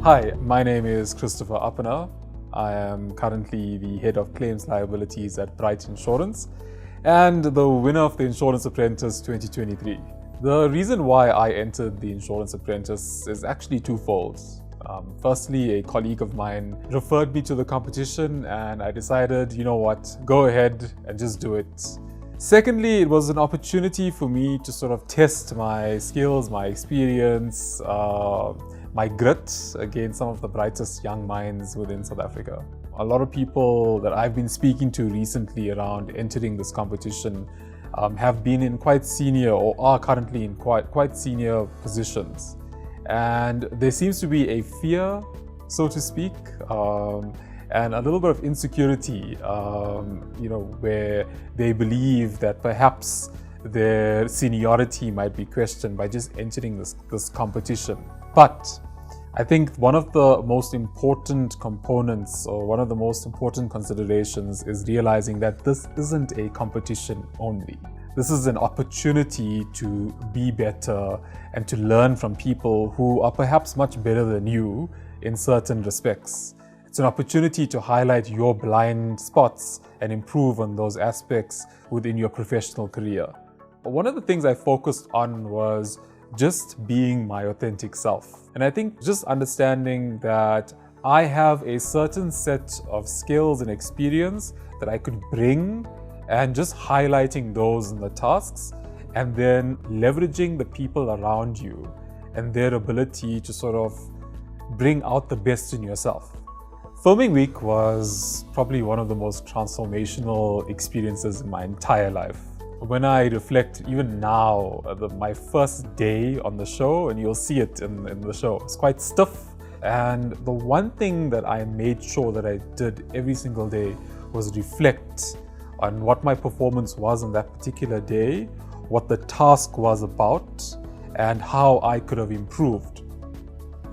Hi, my name is Christopher Appanah. I am currently the head of claims liabilities at Bright Insurance and the winner of the Insurance Apprentice 2023. The reason why I entered the Insurance Apprentice is actually twofold. Firstly, a colleague of mine referred me to the competition and I decided, you know what, go ahead and just do it. Secondly, it was an opportunity for me to sort of test my skills, my experience, my grit against some of the brightest young minds within South Africa. A lot of people that I've been speaking to recently around entering this competition have been in quite senior or are currently in quite senior positions. And there seems to be a fear, so to speak, and a little bit of insecurity, where they believe that perhaps their seniority might be questioned by just entering this competition. But I think one of the most important components or one of the most important considerations is realizing that this isn't a competition only. This is an opportunity to be better and to learn from people who are perhaps much better than you in certain respects. It's an opportunity to highlight your blind spots and improve on those aspects within your professional career. One of the things I focused on was just being my authentic self. And I think just understanding that I have a certain set of skills and experience that I could bring and just highlighting those in the tasks and then leveraging the people around you and their ability to sort of bring out the best in yourself. Filming week was probably one of the most transformational experiences in my entire life. When I reflect, even now, my first day on the show, and you'll see it in the show, it's quite stiff. And the one thing that I made sure that I did every single day was reflect on what my performance was on that particular day, what the task was about, and how I could have improved.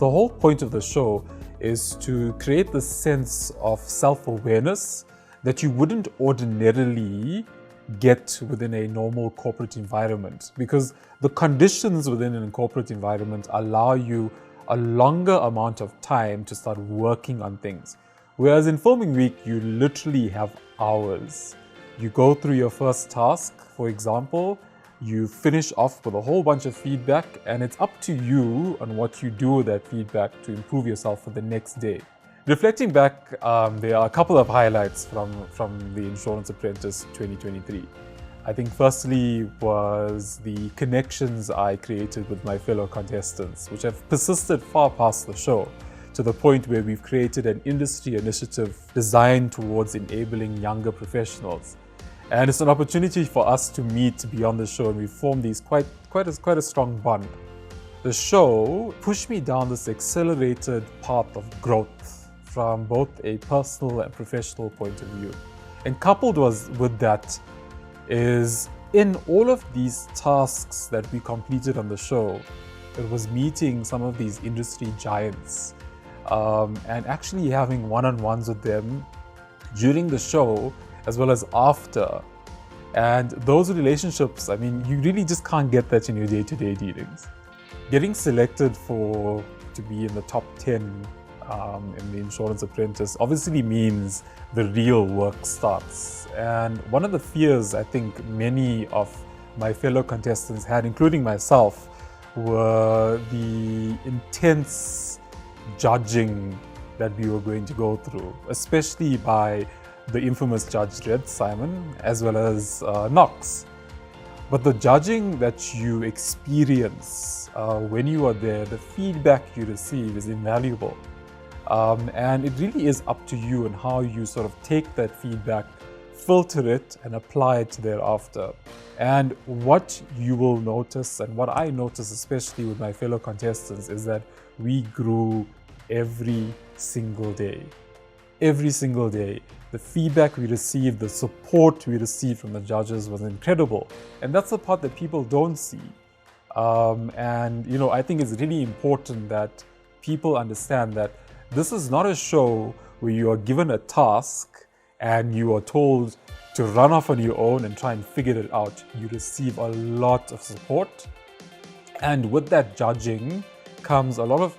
The whole point of the show is to create this sense of self-awareness that you wouldn't ordinarily get within a normal corporate environment, because the conditions within a corporate environment allow you a longer amount of time to start working on things. Whereas in filming week, you literally have hours. You go through your first task, for example, you finish off with a whole bunch of feedback, and it's up to you on what you do with that feedback to improve yourself for the next day. Reflecting back, there are a couple of highlights from the Insurance Apprentice 2023. I think firstly was the connections I created with my fellow contestants, which have persisted far past the show, to the point where we've created an industry initiative designed towards enabling younger professionals. And it's an opportunity for us to meet beyond the show, and we form these quite a strong bond. The show pushed me down this accelerated path of growth from both a personal and professional point of view. And coupled with that is, in all of these tasks that we completed on the show, it was meeting some of these industry giants and actually having one-on-ones with them during the show as well as after. And those relationships, I mean, you really just can't get that in your day-to-day dealings. Getting selected to be in the top 10 in the Insurance Apprentice obviously means the real work starts. And one of the fears I think many of my fellow contestants had, including myself, were the intense judging that we were going to go through, especially by the infamous Judge Red Simon as well as Knox. But the judging that you experience when you are there, the feedback you receive is invaluable. And it really is up to you and how you sort of take that feedback, filter it, and apply it thereafter. And what you will notice, and what I notice especially with my fellow contestants, is that we grew every single day. Every single day. The feedback we received, the support we received from the judges was incredible. And that's the part that people don't see. I think it's really important that people understand that this is not a show where you are given a task and you are told to run off on your own and try and figure it out. You receive a lot of support. And with that judging comes a lot of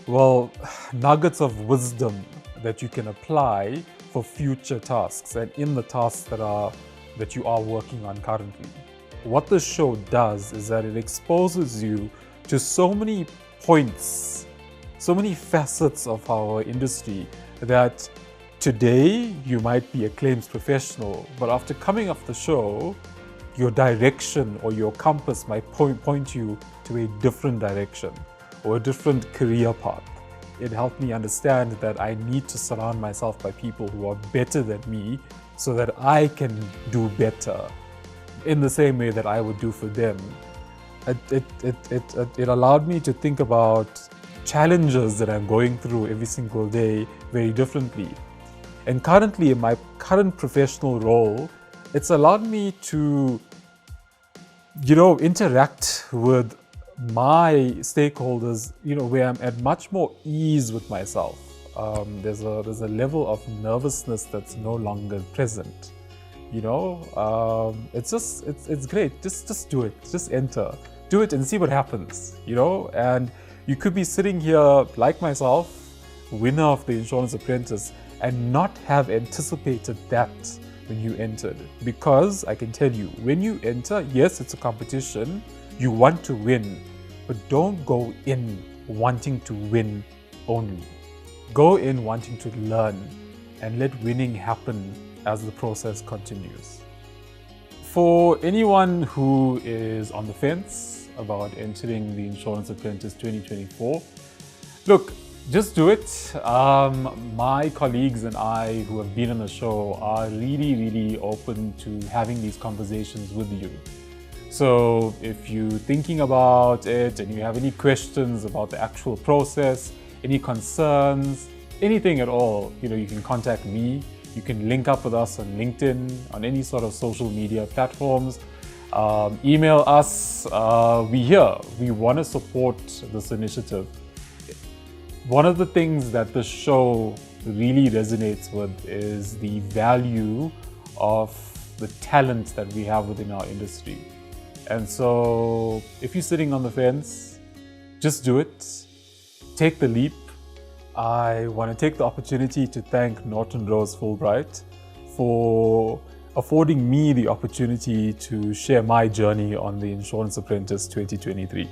Well, nuggets of wisdom that you can apply for future tasks and in the tasks that you are working on currently. What this show does is that it exposes you to so many points, so many facets of our industry that today you might be a claims professional, but after coming off the show, your direction or your compass might point you to a different direction or a different career path. It helped me understand that I need to surround myself by people who are better than me so that I can do better in the same way that I would do for them. It allowed me to think about challenges that I'm going through every single day very differently. And currently, in my current professional role, it's allowed me to, interact with my stakeholders, where I'm at much more ease with myself. There's a level of nervousness that's no longer present. It's great. Just do it. Just enter. Do it and see what happens. And you could be sitting here like myself, winner of the Insurance Apprentice, and not have anticipated that when you entered. Because I can tell you, when you enter, yes, it's a competition. You want to win, but don't go in wanting to win only. Go in wanting to learn and let winning happen as the process continues. For anyone who is on the fence about entering the Insurance Apprentice 2024, look, just do it. My colleagues and I who have been on the show are really, really open to having these conversations with you. So if you're thinking about it and you have any questions about the actual process, any concerns, anything at all, you can contact me. You can link up with us on LinkedIn, on any sort of social media platforms. Email us. We're here. We want to support this initiative. One of the things that the show really resonates with is the value of the talent that we have within our industry. And so if you're sitting on the fence, just do it. Take the leap. I want to take the opportunity to thank Norton Rose Fulbright for affording me the opportunity to share my journey on the Insurance Apprentice 2023.